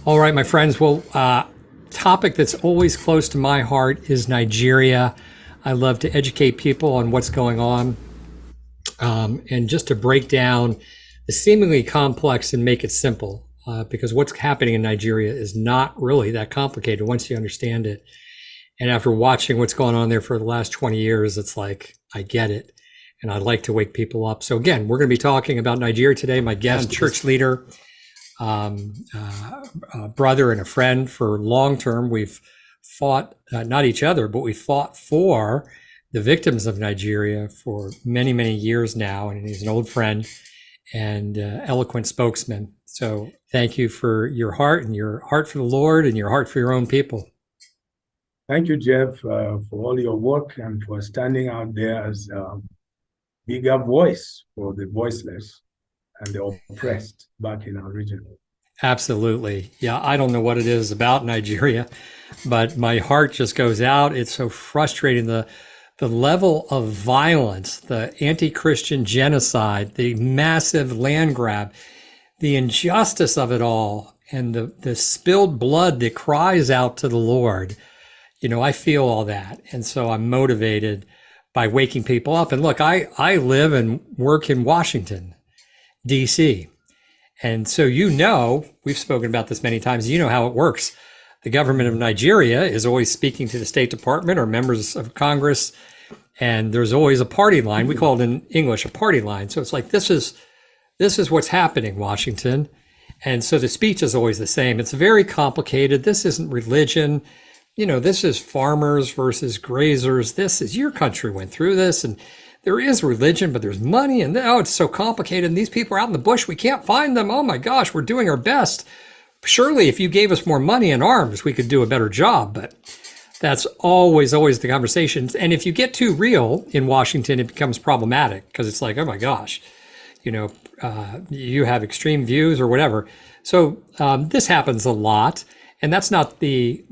All right, my friends. Well, topic that's always close to my heart is Nigeria. I love to educate people on what's going on, and just to break down the seemingly complex and make it simple, because what's happening in Nigeria is not really that complicated once you understand it. And after watching what's going on there for the last 20 years, it's like, I get it. And I'd like to wake people up. So again, we're going to be talking about Nigeria today. My guest, church leader, a brother and a friend for long term. We've fought, not each other, but we fought for the victims of Nigeria for many, many years now. And he's an old friend and eloquent spokesman. So thank you for your heart and your heart for the Lord and your heart for your own people. Thank you, Jeff, for all your work and for standing out there as a bigger voice for the voiceless and the oppressed back in our region. Absolutely. Yeah, I don't know what it is about Nigeria, but my heart just goes out. It's so frustrating. The level of violence, the anti-Christian genocide, the massive land grab, the injustice of it all, and the spilled blood that cries out to the Lord. You know, I feel all that. And so I'm motivated by waking people up. And look, I live and work in Washington, D.C. And so, you know, we've spoken about this many times. You know how it works. The government of Nigeria is always speaking to the State Department or members of Congress. And there's always a party line. We call it in English a party line. So it's like, this is what's happening, Washington. And so the speech is always the same. It's very complicated. This isn't religion. You know, this is farmers versus grazers. This is, your country went through this, and there is religion, but there's money, and oh, it's so complicated. And these people are out in the bush. We can't find them. Oh my gosh, we're doing our best. Surely if you gave us more money and arms, we could do a better job. But that's always the conversations. And if you get too real in Washington, it becomes problematic because it's like, oh my gosh, you know, you have extreme views or whatever. So this happens a lot. And that's not the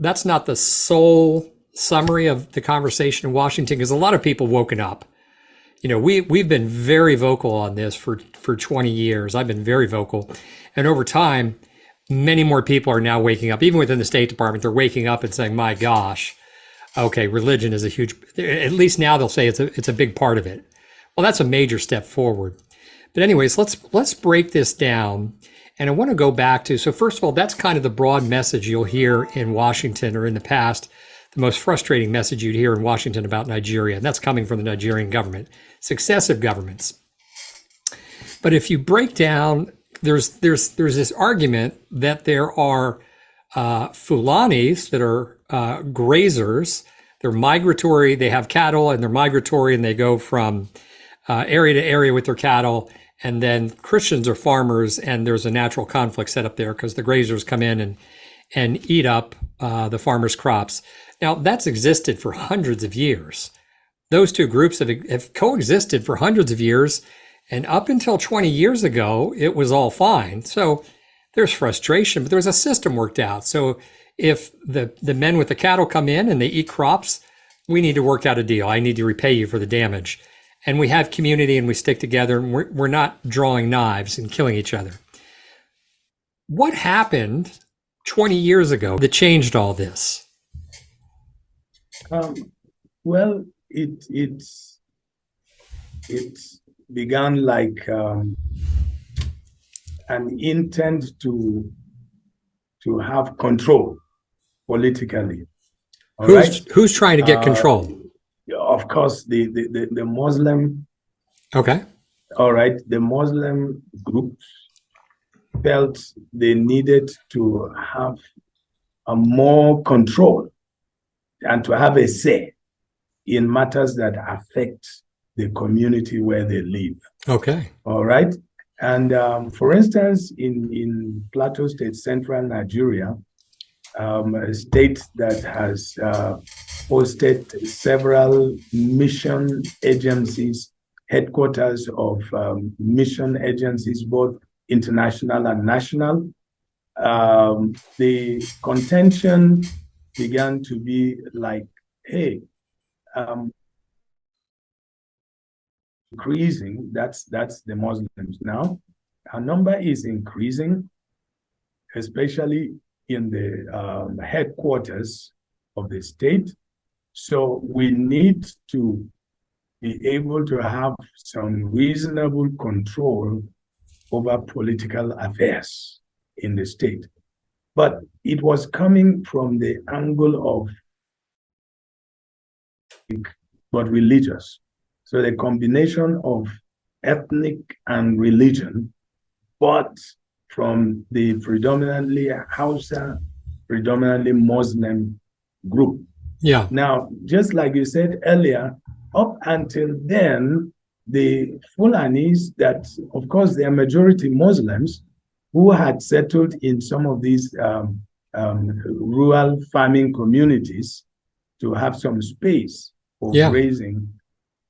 sole summary of the conversation in Washington, because a lot of people woken up. You know, we've been very vocal on this for 20 years. I've been very vocal. And over time, many more people are now waking up. Even within the State Department, they're waking up and saying, my gosh, okay, religion is a huge, at least now they'll say it's a big part of it. Well, that's a major step forward. But anyways, let's break this down. And I want to go back to, so first of all, that's kind of the broad message you'll hear in Washington, or in the past, the most frustrating message you'd hear in Washington about Nigeria. And that's coming from the Nigerian government, successive governments. But if you break down, there's this argument that there are Fulanis that are grazers. They're migratory. They have cattle and they're migratory, and they go from area to area with their cattle. And then Christians are farmers, and there's a natural conflict set up there because the grazers come in and eat up the farmers' crops. Now, that's existed for hundreds of years. Those two groups have coexisted for hundreds of years, and up until 20 years ago, it was all fine. So there's frustration, but there's a system worked out. So if the men with the cattle come in and they eat crops, we need to work out a deal. I need to repay you for the damage. And we have community and we stick together, and we're not drawing knives and killing each other. What happened 20 years ago that changed all this? Well, it began like an intent to have control politically. Who's trying to get control? Of course, the Muslim. Okay. All right. The Muslim groups felt they needed to have a more control and to have a say in matters that affect the community where they live. Okay. All right. And for instance, in Plateau State, central Nigeria, a state that has hosted several mission agencies, headquarters of mission agencies, both international and national. The contention began to be like, hey, increasing, that's the Muslims now. Our number is increasing, especially in the headquarters of the state. So we need to be able to have some reasonable control over political affairs in the state. But it was coming from the angle of, but religious. So the combination of ethnic and religion, but from the predominantly Hausa, predominantly Muslim group. Yeah. Now, just like you said earlier, up until then, the Fulanis that, of course, they are majority Muslims who had settled in some of these rural farming communities to have some space for raising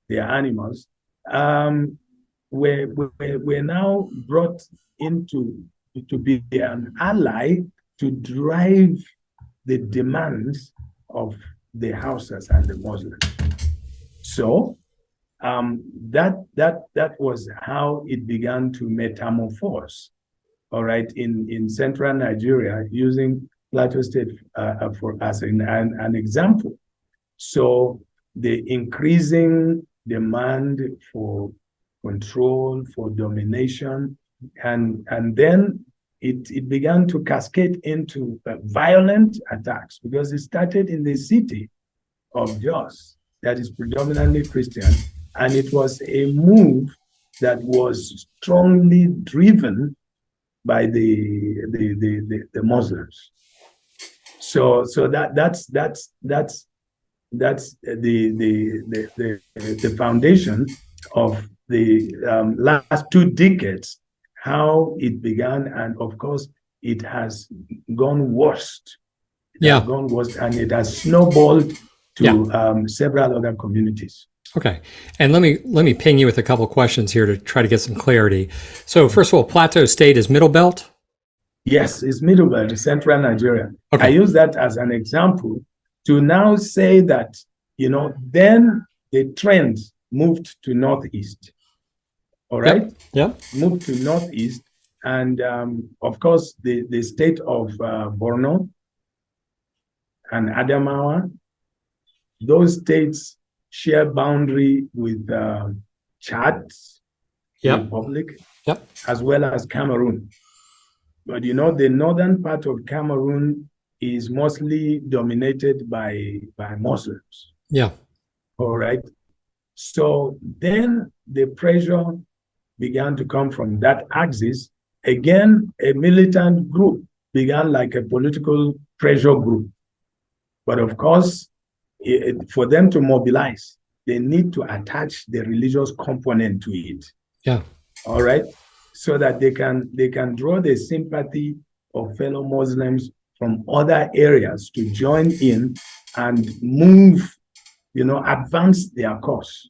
their animals, we're now brought into to be an ally to drive the demands of the Hausas and the Muslims. So that was how it began to metamorphose. All right, in central Nigeria, using Plateau State as an example. So the increasing demand for control, for domination, and then it began to cascade into violent attacks, because it started in the city of Jos that is predominantly Christian, and it was a move that was strongly driven by the Muslims. So that's the foundation of the last 2 decades, how it began, and of course it has gone worse. It has gone worse, and it has snowballed to several other communities. Okay, and let me ping you with a couple of questions here to try to get some clarity. So first of all, Plateau State is Middle Belt? Yes, it's Middle Belt, central Nigeria. Okay. I use that as an example to now say that, then the trend moved to Northeast. All right? Yeah. Moved to Northeast. And of course, the state of Borno and Adamawa, those states share boundary with Chad Republic, as well as Cameroon. But the northern part of Cameroon is mostly dominated by Muslims. Yeah. All right. So then the pressure began to come from that axis. Again, a militant group began like a political pressure group. But of course, for them to mobilize, they need to attach the religious component to it. Yeah. All right. So that they can draw the sympathy of fellow Muslims from other areas to join in and move, advance their cause.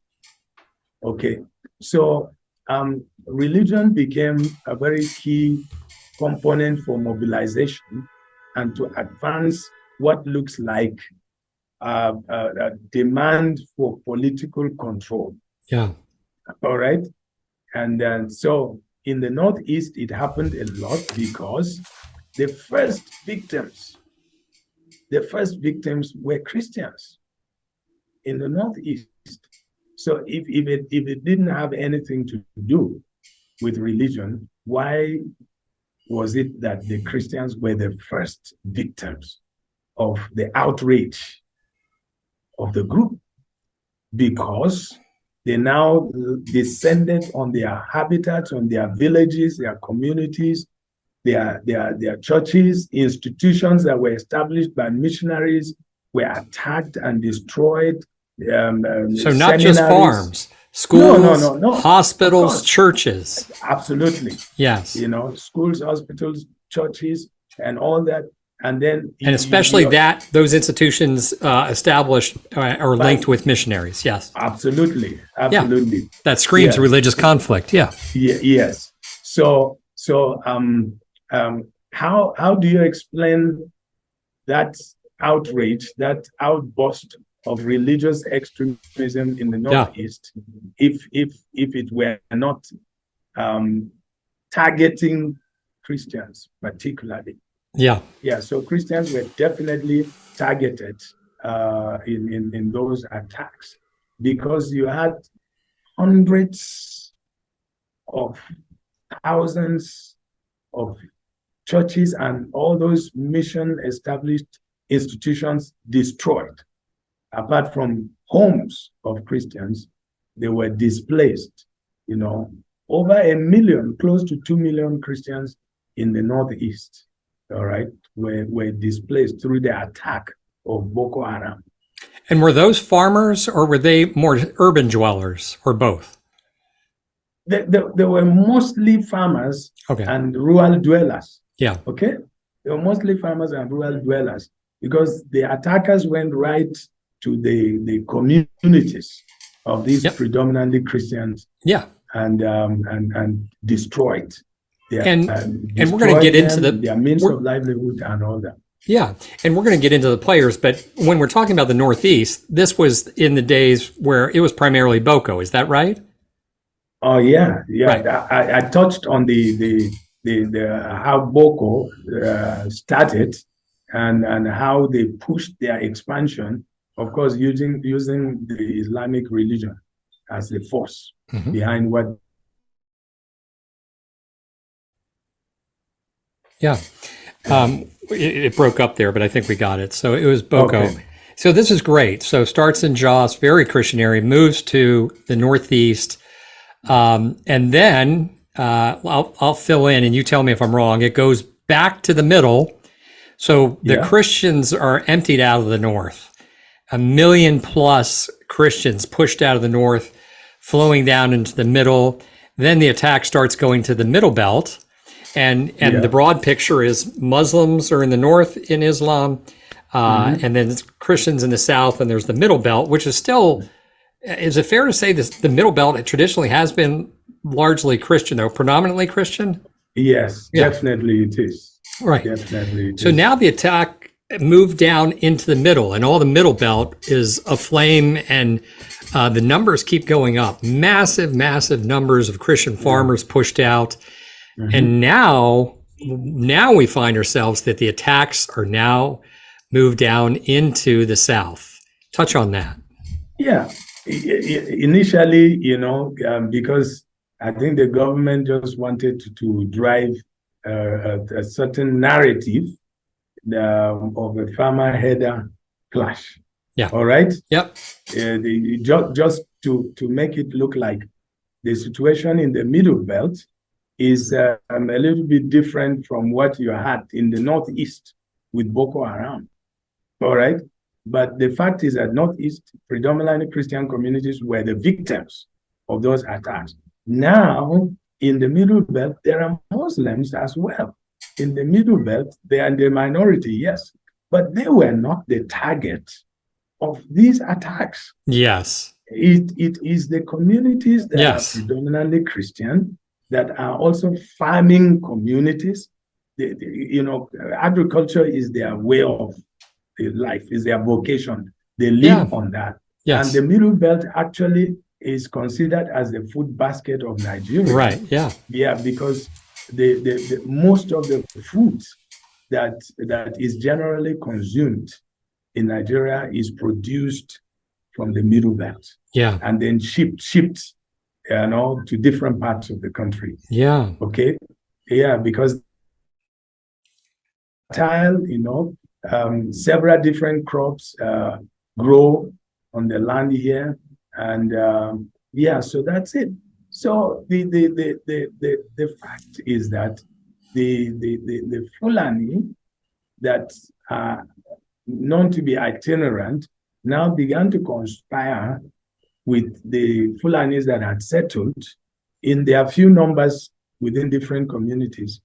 Okay. So religion became a very key component for mobilization and to advance what looks like a demand for political control. Yeah. All right. And then so in the Northeast, it happened a lot because the first victims were Christians in the Northeast. So if it didn't have anything to do with religion, why was it that the Christians were the first victims of the outrage of the group? Because they now descended on their habitats, on their villages, their communities, their churches, institutions that were established by missionaries were attacked and destroyed. So not just farms, schools, no. Of hospitals, course, churches. absolutely. Yes. You know, schools, hospitals, churches, and all that. And then And especially that those institutions established or linked with missionaries. Yes. absolutely, Yeah. absolutely. That screams Yes. religious conflict. Yeah. Yes. So how do you explain that outrage, that outburst of religious extremism in the Yeah. Northeast, if it were not targeting Christians particularly? Yeah. Yeah, so Christians were definitely targeted in those attacks because you had hundreds of thousands of churches and all those mission established institutions destroyed. Apart from homes of Christians, they were displaced. You know, over 1 million, close to 2 million Christians in the Northeast, all right, were displaced through the attack of Boko Haram. And were those farmers or were they more urban dwellers or both? They were mostly farmers Okay. and rural dwellers. Yeah. Okay. They were mostly farmers and rural dwellers because the attackers went right to the communities of these predominantly Christians. Yeah. And destroyed their and we're going to get into their means of livelihood and all that. Yeah. And we're going to get into the players, but when we're talking about the Northeast, this was in the days where it was primarily Boko. Is that right? Oh yeah. Right. I touched on the how Boko started and how they pushed their expansion, of course, using the Islamic religion as the force behind what. Yeah. It broke up there, but I think we got it. So it was Boko. Okay. So this is great. So starts in Jos, very Christian area, moves to the Northeast. And then I'll fill in and you tell me if I'm wrong. It goes back to the middle. So the Christians are emptied out of the North. 1 million plus Christians pushed out of the North, flowing down into the middle. Then the attack starts going to the middle belt. And the broad picture is Muslims are in the North in Islam, and then it's Christians in the South, and there's the middle belt, which is still, is it fair to say this, the middle belt traditionally has been largely Christian, though, predominantly Christian? Yes, definitely it is. Right. Definitely it so is. Now the attack moved down into the middle, and all the middle belt is aflame, and the numbers keep going up. Massive, massive numbers of Christian farmers pushed out. And now we find ourselves that the attacks are now moved down into the South. Touch on that. Yeah. Initially, because I think the government just wanted to drive a certain narrative of a farmer-header clash. Yeah. All right? Yep. Just to make it look like the situation in the Middle Belt is a little bit different from what you had in the Northeast with Boko Haram. All right? But the fact is that Northeast, predominantly Christian communities were the victims of those attacks. Now, in the Middle Belt, there are Muslims as well. In the Middle Belt, they are in the minority, yes, but they were not the target of these attacks. Yes. It is the communities that are predominantly Christian that are also farming communities. Agriculture is their way of life, is their vocation. They live on that. Yes. And the Middle Belt actually is considered as the food basket of Nigeria. Right, yeah. Yeah, because the most of the food that is generally consumed in Nigeria is produced from the Middle Belt. Yeah. And then shipped to different parts of the country. Yeah. Okay. Yeah, because several different crops grow on the land here, and so that's it. So the fact is that the Fulani that are known to be itinerant now began to conspire with the Fulanis that had settled in their few numbers within different communities.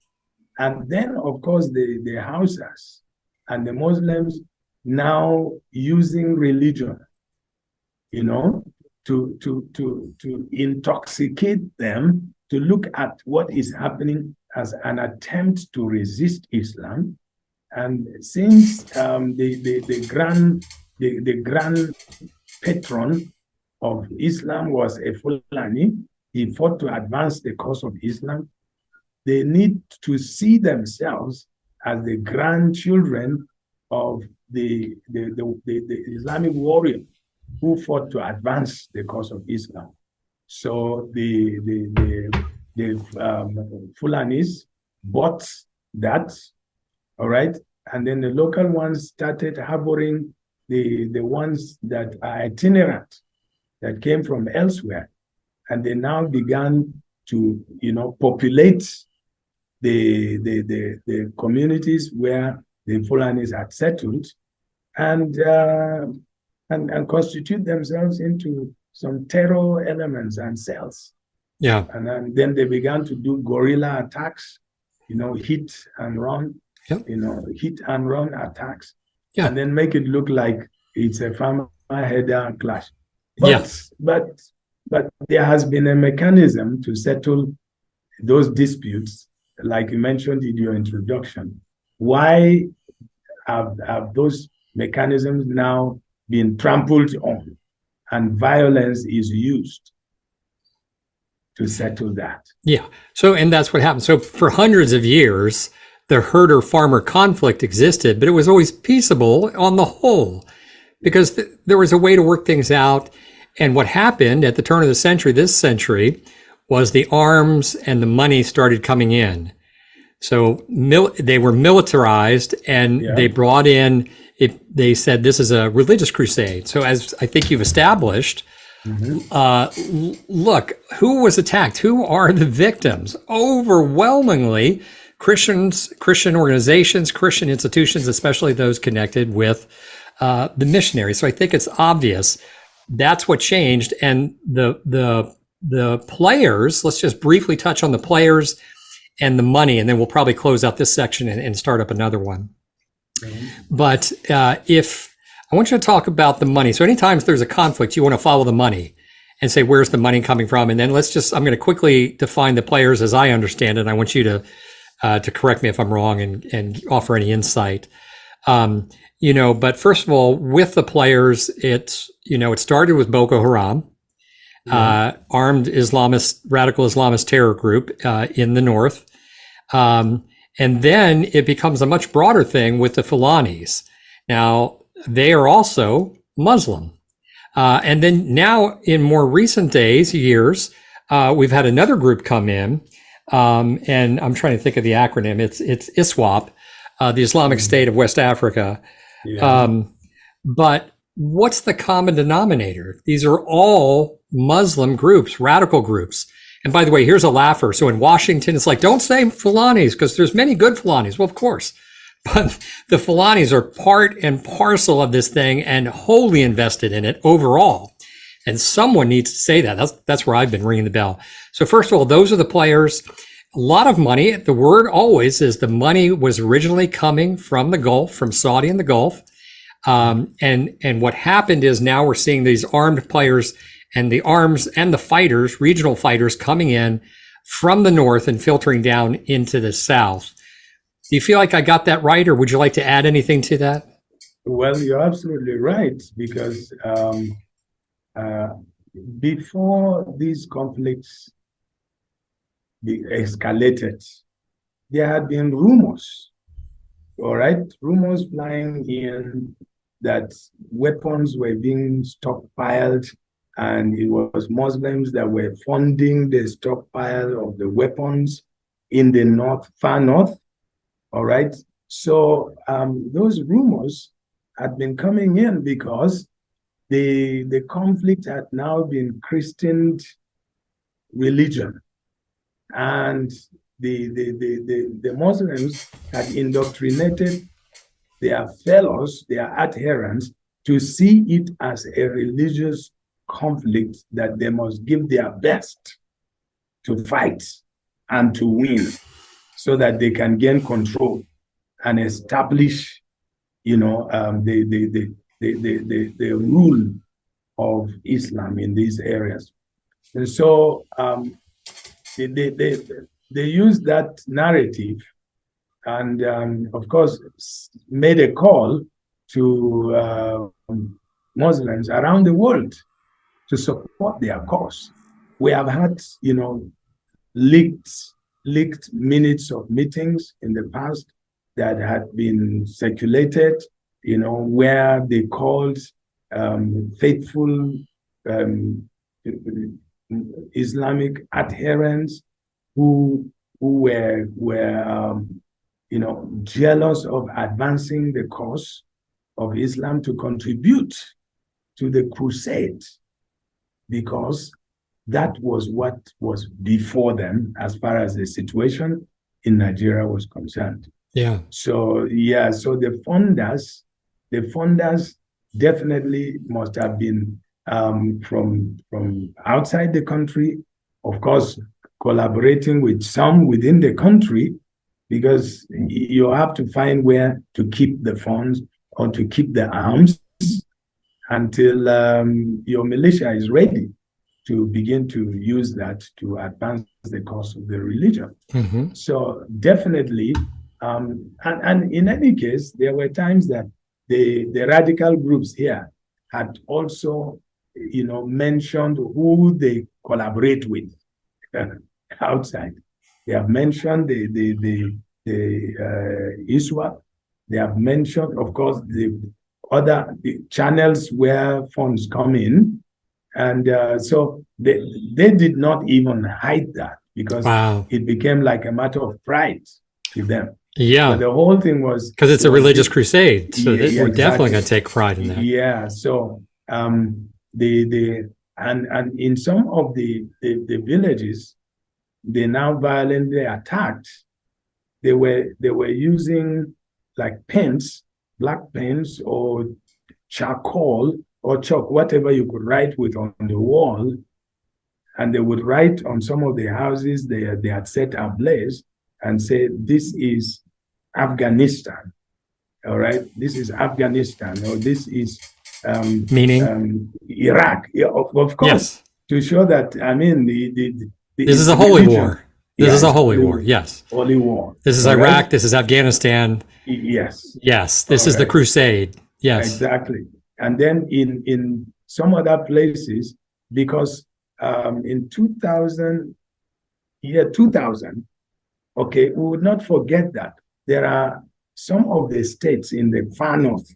And then, of course, the Hausas and the Muslims now using religion, you know, to intoxicate them, to look at what is happening as an attempt to resist Islam. And since the grand patron of Islam was a Fulani, he fought to advance the cause of Islam. They need to see themselves as the grandchildren of the Islamic warrior who fought to advance the cause of Islam. So the Fulanis bought that, all right, and then the local ones started harboring the ones that are itinerant, that came from elsewhere, and they now began to, populate the communities where the Fulanis had settled, and constitute themselves into some terror elements and cells. Yeah. And then they began to do guerrilla attacks, hit and run, yep. Hit and run attacks, yeah. and then make it look like it's a farmer-header clash. But there has been a mechanism to settle those disputes, like you mentioned in your introduction. Why have those mechanisms now been trampled on, and violence is used to settle that? Yeah. So, and that's what happened. So for hundreds of years, the herder-farmer conflict existed, but it was always peaceable on the whole, because there was a way to work things out. And what happened at the turn of the century, this century, was the arms and the money started coming in. So they were militarized, and they brought in, they said this is a religious crusade. So as I think you've established, look, who was attacked? Who are the victims? Overwhelmingly, Christians, Christian organizations, Christian institutions, especially those connected with the missionaries. So I think it's obvious that's what changed. And the players, let's just briefly touch on the players and the money, and then we'll probably close out this section and start up another one. But if I want you to talk about the money. So anytime there's a conflict, you want to follow the money and say, where's the money coming from? And then I'm going to quickly define the players as I understand it. And I want you to correct me if I'm wrong and offer any insight. But first of all, with the players, it started with Boko Haram, armed radical Islamist terror group in the north. And then it becomes a much broader thing with the Fulanis. Now, they are also Muslim. And then now in more recent years, we've had another group come in, and I'm trying to think of the acronym. It's ISWAP, the Islamic State of West Africa. Yeah. But what's the common denominator? These are all Muslim groups, radical groups. And by the way, here's a laugher. So in Washington, it's like, don't say Fulanis, because there's many good Fulanis. Well, of course. But the Fulanis are part and parcel of this thing and wholly invested in it overall. And someone needs to say that. That's where I've been ringing the bell. So first of all, those are the players. A lot of money. The word always is the money was originally coming from the Gulf, from Saudi and the Gulf. And what happened is now we're seeing these armed players and the arms and the fighters, regional fighters, coming in from the north and filtering down into the south. Do you feel like I got that right, or would you like to add anything to that? Well, you're absolutely right, because before these conflicts escalated, there had been rumors, all right? Rumors flying in that weapons were being stockpiled, and it was Muslims that were funding the stockpile of the weapons in the north, far north, all right? So those rumors had been coming in because the conflict had now been christened religion, and the Muslims had indoctrinated their fellows, their adherents, to see it as a religious conflict that they must give their best to fight and to win so that they can gain control and establish, the rule of Islam in these areas. And so they use that narrative and, of course, made a call to Muslims around the world to support their cause. We have had, leaked minutes of meetings in the past that had been circulated, where they called faithful Islamic adherents who were jealous of advancing the cause of Islam to contribute to the crusade, because that was what was before them as far as the situation in Nigeria was concerned. Yeah. So the funders definitely must have been from outside the country, of course, collaborating with some within the country, because you have to find where to keep the funds or to keep the arms until your militia is ready to begin to use that to advance the cause of the religion. Mm-hmm. So definitely, and in any case, there were times that the radical groups here had also, mentioned who they collaborate with outside. They have mentioned the ISWAP. They have mentioned, of course, the other channels where funds come in. And so they did not even hide that, because it became like a matter of pride to them. Yeah. But the whole thing was... Because it's a religious crusade. So we're exactly. definitely going to take pride in that. Yeah. So and in some of the villages, they now violently attacked. They were using like pens, black pens or charcoal or chalk, whatever you could write with on the wall. And they would write on some of the houses they had set ablaze and say, "This is Afghanistan." All right, this is Afghanistan, or this is meaning Iraq. Yeah, of course, yes. To show that, I mean, this is a holy war. This is a holy war. Yes, holy war. This is Iraq. Right? This is Afghanistan. Yes. Yes. This is the crusade. Yes. Exactly. And then in some other places, because in 2000, okay, we would not forget that there are some of the states in the far north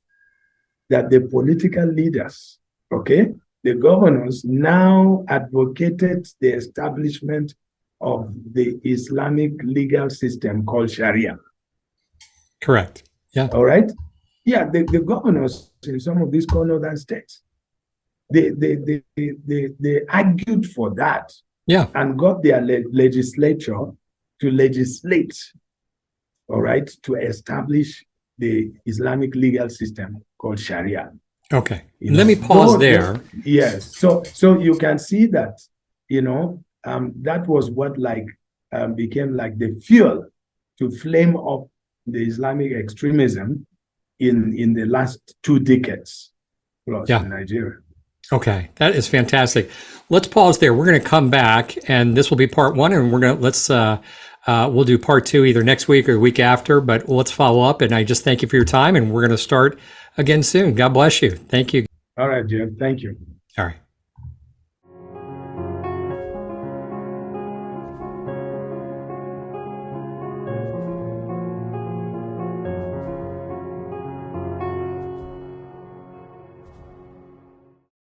that the political leaders, okay, the governors now advocated the establishment of the Islamic legal system called Sharia. Correct. Yeah. All right. Yeah, the governors in some of these northern states, they argued for that. Yeah. And got their legislature to legislate, all right, to establish the Islamic legal system called Sharia. Okay. Let me pause there. Yes. So you can see that, that was what became like the fuel to flame up the Islamic extremism in the last 2 decades plus in Nigeria. Okay, that is fantastic. Let's pause there. We're going to come back, and this will be part 1, and we'll do part 2 either next week or the week after, but let's follow up. And I just thank you for your time, and we're going to start again soon. God bless you. Thank you. All right, Jim. Thank you. All right.